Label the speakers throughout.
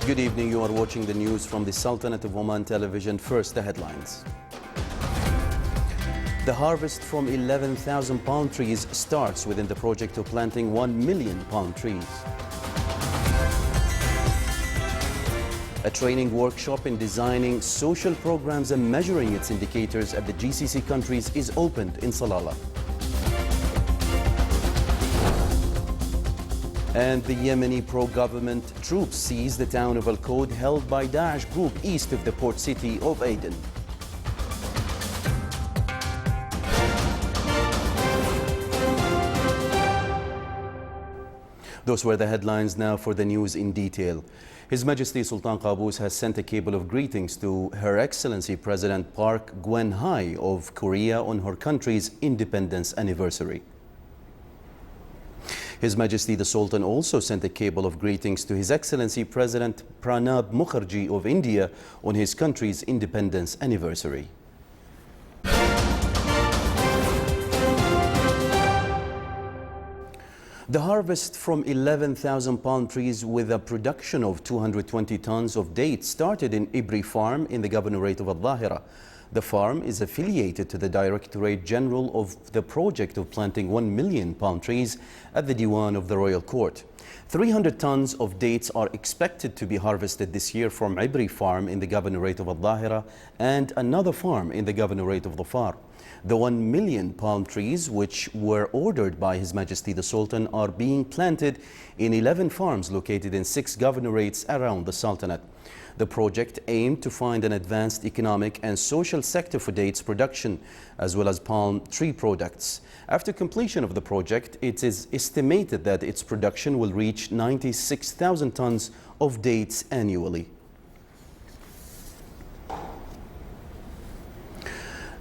Speaker 1: Good evening. You are watching the news from the Sultanate of Oman television. First, the headlines. The harvest from 11,000 palm trees starts within the project of planting 1 million palm trees. A training workshop in designing social programs and measuring its indicators at the GCC countries is opened in Salalah. And the Yemeni pro-government troops seize the town of Al-Qod held by Daesh group east of the port city of Aden. Those were the headlines. Now for the news in detail. His Majesty Sultan Qaboos has sent a cable of greetings to Her Excellency President Park Geun-hye of Korea on her country's independence anniversary. His Majesty the Sultan also sent a cable of greetings to His Excellency President Pranab Mukherjee of India on his country's independence anniversary. The harvest from 11,000 palm trees with a production of 220 tons of dates started in Ibri Farm in the Governorate of Al-Dhahira. The farm is affiliated to the Directorate General of the project of planting 1 million palm trees at the Diwan of the Royal Court. 300 tons of dates are expected to be harvested this year from Ibri Farm in the Governorate of Al-Dhahira and another farm in the Governorate of Dhafar. The 1 million palm trees, which were ordered by His Majesty the Sultan, are being planted in 11 farms located in 6 governorates around the Sultanate. The project aimed to find an advanced economic and social sector for dates production, as well as palm tree products. After completion of the project, it is estimated that its production will reach 96,000 tons of dates annually.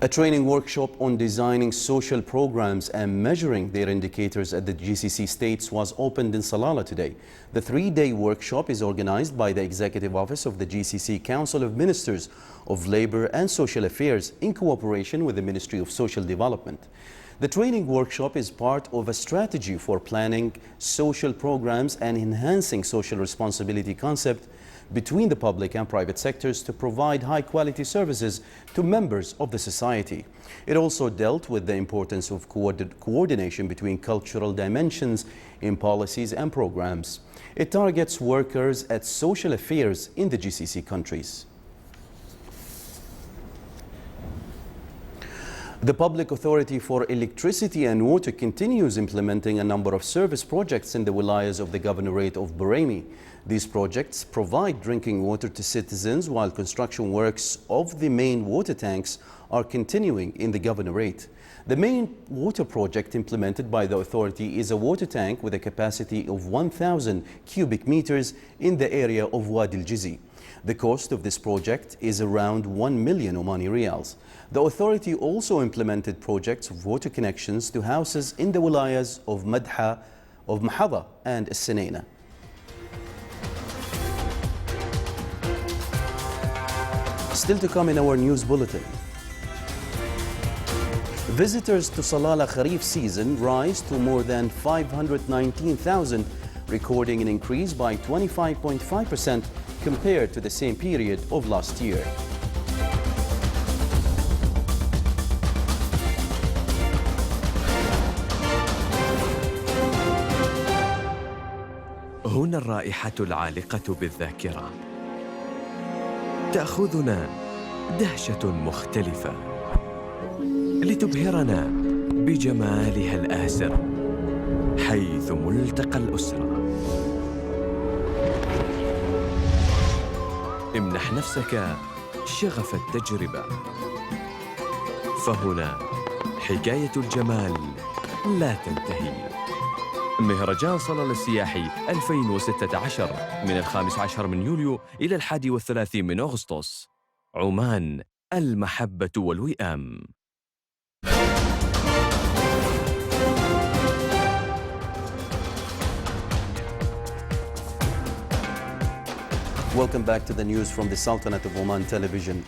Speaker 1: A training workshop on designing social programs and measuring their indicators at the GCC states was opened in Salalah today. The 3-day workshop is organized by the Executive Office of the GCC Council of Ministers of Labor and Social Affairs in cooperation with the Ministry of Social Development. The training workshop is part of a strategy for planning social programs and enhancing social responsibility concept between the public and private sectors to provide high-quality services to members of the society. It also dealt with the importance of coordination between cultural dimensions in policies and programs. It targets workers at social affairs in the GCC countries. The Public Authority for Electricity and Water continues implementing a number of service projects in the wilayas of the Governorate of Buraymi. These projects provide drinking water to citizens while construction works of the main water tanks are continuing in the Governorate. The main water project implemented by the authority is a water tank with a capacity of 1,000 cubic meters in the area of Wadi al-Jizi. The cost of this project is around 1 million Omani Riyals. The authority also implemented projects of water connections to houses in the wilayas of Mahada and As-Sinaina. Still to come in our news bulletin. Visitors to Salalah Kharif season rise to more than 519,000, recording an increase by 25.5% compared to the same period of last year.
Speaker 2: هنا الرائحة العالقة بالذاكرة تأخذنا دهشة مختلفة لتبهرنا بجمالها الآسر حيث ملتقى الأسرة. امنح نفسك شغف التجربة، فهنا حكاية الجمال لا تنتهي. مهرجان صلالة السياحي 2016 من 15 من يوليو إلى 31 من أغسطس. عمان، المحبة والوئام.
Speaker 1: Welcome back to the news from the Sultanate of Oman television.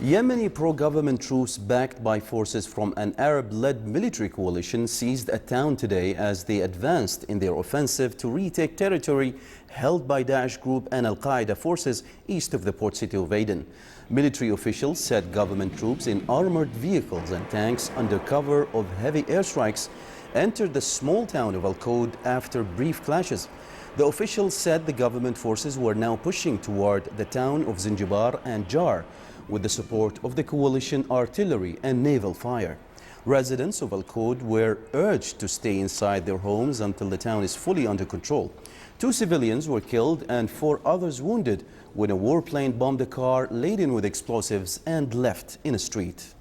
Speaker 1: Yemeni pro-government troops backed by forces from an Arab-led military coalition seized a town today as they advanced in their offensive to retake territory held by Daesh group and Al-Qaeda forces east of the port city of Aden. Military officials said government troops in armored vehicles and tanks under cover of heavy airstrikes entered the small town of Al-Qod after brief clashes. The officials said the government forces were now pushing toward the town of Zinjibar and Jar, with the support of the coalition artillery and naval fire. Residents of Al-Qod were urged to stay inside their homes until the town is fully under control. 2 civilians were killed and 4 others wounded when a warplane bombed a car laden with explosives and left in a street.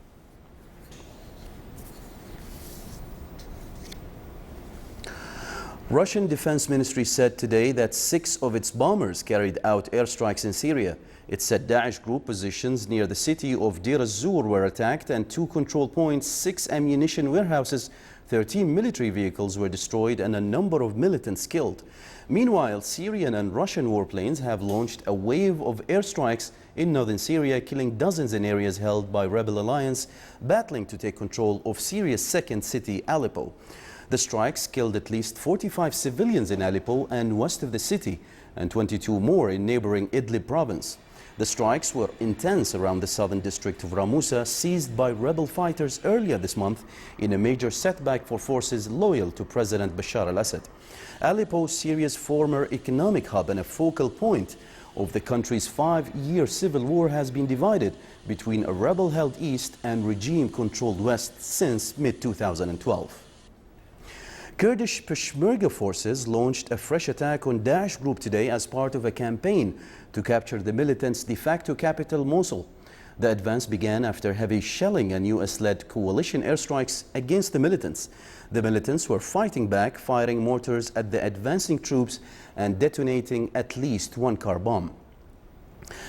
Speaker 1: Russian Defense Ministry said today that 6 of its bombers carried out airstrikes in Syria. It said Daesh group positions near the city of Deir az-Zur were attacked and 2 control points, 6 ammunition warehouses, 13 military vehicles were destroyed and a number of militants killed. Meanwhile, Syrian and Russian warplanes have launched a wave of airstrikes in northern Syria, killing dozens in areas held by rebel alliance battling to take control of Syria's second city, Aleppo. The strikes killed at least 45 civilians in Aleppo and west of the city and 22 more in neighboring Idlib province. The strikes were intense around the southern district of Ramusa, seized by rebel fighters earlier this month in a major setback for forces loyal to President Bashar al-Assad. Aleppo, Syria's former economic hub and a focal point of the country's 5-year civil war, has been divided between a rebel-held east and regime-controlled west since mid-2012. Kurdish Peshmerga forces launched a fresh attack on Daesh group today as part of a campaign to capture the militants' de facto capital, Mosul. The advance began after heavy shelling and US-led coalition airstrikes against the militants. The militants were fighting back, firing mortars at the advancing troops and detonating at least 1 car bomb.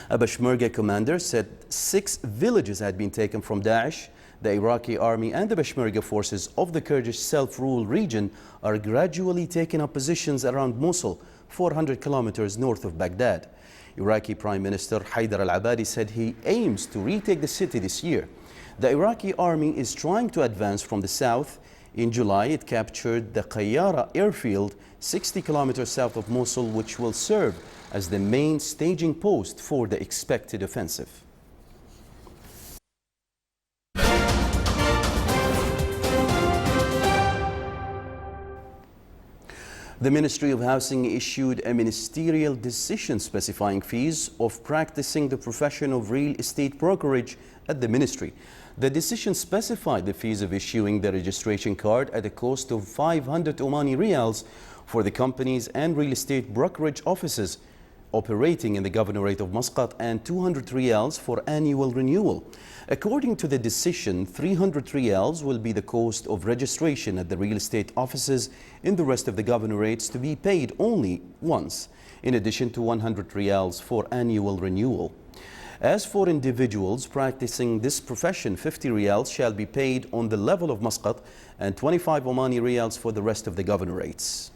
Speaker 1: A Peshmerga commander said 6 villages had been taken from Daesh. The Iraqi army and the Peshmerga forces of the Kurdish self-rule region are gradually taking up positions around Mosul, 400 kilometers north of Baghdad. Iraqi Prime Minister Haider al-Abadi said he aims to retake the city this year. The Iraqi army is trying to advance from the south. In July, it captured the Qayyara airfield, 60 kilometers south of Mosul, which will serve as the main staging post for the expected offensive. The Ministry of Housing issued a ministerial decision specifying fees of practicing the profession of real estate brokerage at the ministry. The decision specified the fees of issuing the registration card at a cost of 500 Omani Riyals for the companies and real estate brokerage offices operating in the Governorate of Muscat and 200 Riyals for annual renewal. According to the decision, 300 Riyals will be the cost of registration at the real estate offices in the rest of the governorates, to be paid only once, in addition to 100 Riyals for annual renewal. As for individuals practicing this profession, 50 Riyals shall be paid on the level of Muscat and 25 Omani Riyals for the rest of the governorates.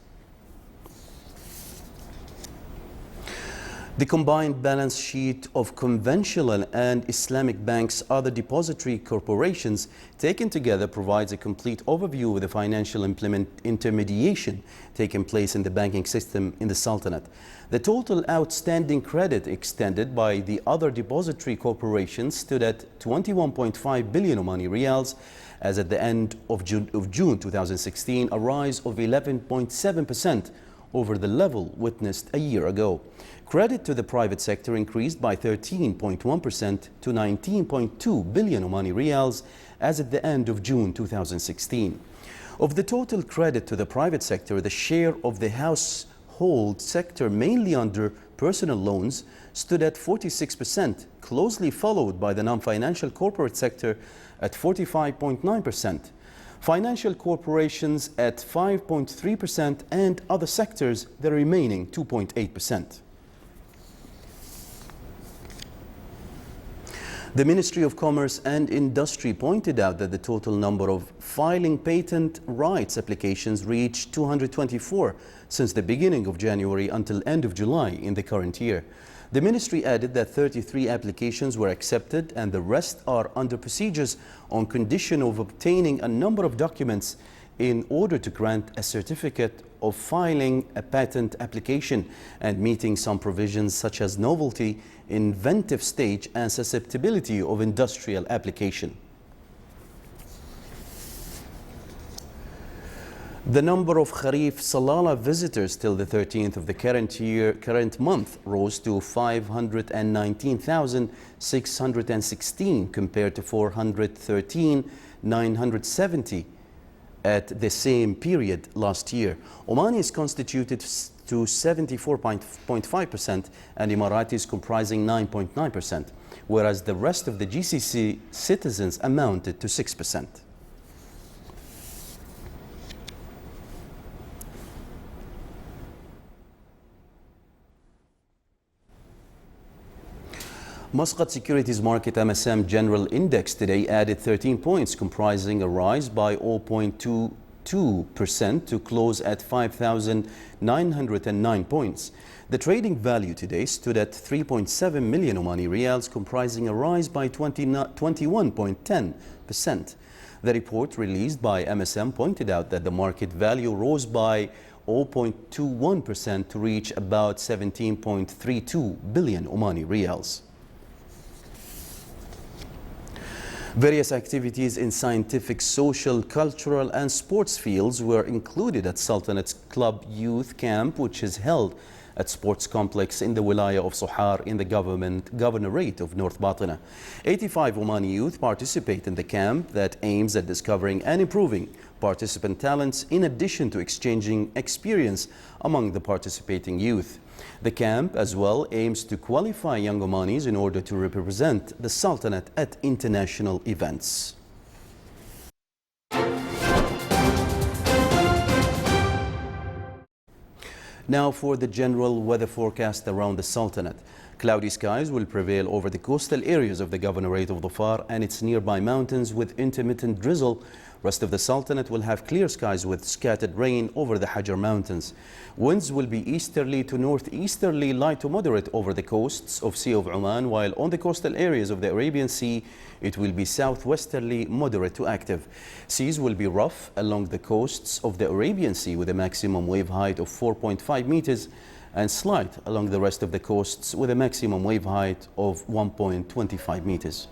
Speaker 1: The combined balance sheet of conventional and Islamic banks' other depository corporations taken together provides a complete overview of the financial intermediation taking place in the banking system in the Sultanate. The total outstanding credit extended by the other depository corporations stood at 21.5 billion Omani Riyals as at the end of June 2016, a rise of 11.7% over the level witnessed a year ago. Credit to the private sector increased by 13.1% to 19.2 billion Omani Riyals as at the end of June 2016. Of the total credit to the private sector, the share of the household sector, mainly under personal loans, stood at 46%, closely followed by the non-financial corporate sector at 45.9%. Financial corporations at 5.3% and other sectors the remaining 2.8%. The Ministry of Commerce and Industry pointed out that the total number of filing patent rights applications reached 224 since the beginning of January until end of July in the current year. The ministry added that 33 applications were accepted and the rest are under procedures on condition of obtaining a number of documents in order to grant a certificate of filing a patent application and meeting some provisions such as novelty, inventive stage and susceptibility of industrial application. The number of Kharif Salalah visitors till the 13th of the current month rose to 519,616 compared to 413,970 at the same period last year. Omani is constituted to 74.5% and Emiratis comprising 9.9%, whereas the rest of the GCC citizens amounted to 6%. Muscat Securities Market MSM General Index today added 13 points, comprising a rise by 0.22% to close at 5,909 points. The trading value today stood at 3.7 million Omani Riyals, comprising a rise by 21.10%. The report released by MSM pointed out that the market value rose by 0.21% to reach about 17.32 billion Omani Riyals. Various activities in scientific, social, cultural and sports fields were included at Sultanate Club Youth Camp, which is held at Sports Complex in the Wilaya of Sohar in the Governorate of North Batna. 85 Omani youth participate in the camp that aims at discovering and improving participant talents in addition to exchanging experience among the participating youth. The camp as well aims to qualify young Omanis in order to represent the Sultanate at international events. Now for the general weather forecast around the Sultanate. Cloudy skies will prevail over the coastal areas of the Governorate of Dhofar and its nearby mountains with intermittent drizzle. Rest of the Sultanate will have clear skies with scattered rain over the Hajar Mountains. Winds will be easterly to northeasterly, light to moderate over the coasts of Sea of Oman, while on the coastal areas of the Arabian Sea, it will be southwesterly, moderate to active. Seas will be rough along the coasts of the Arabian Sea with a maximum wave height of 4.5 meters and slight along the rest of the coasts with a maximum wave height of 1.25 meters.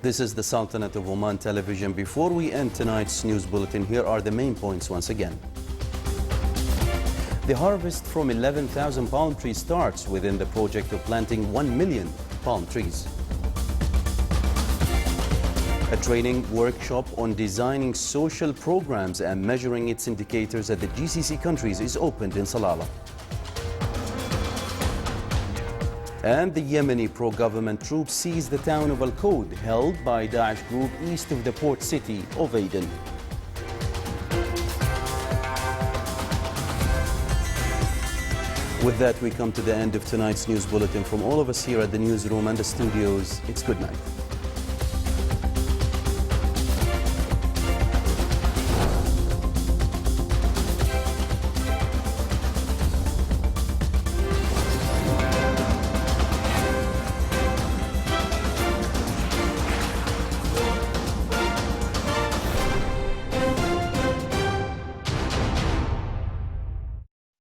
Speaker 1: This is the Sultanate of Oman television. Before we end tonight's news bulletin, here are the main points once again. The harvest from 11,000 palm trees starts within the project of planting 1 million palm trees. A training workshop on designing social programs and measuring its indicators at the GCC countries is opened in Salalah. And the Yemeni pro-government troops seized the town of Al-Qud, held by Daesh group east of the port city of Aden. With that, we come to the end of tonight's news bulletin. From all of us here at the newsroom and the studios, it's good night.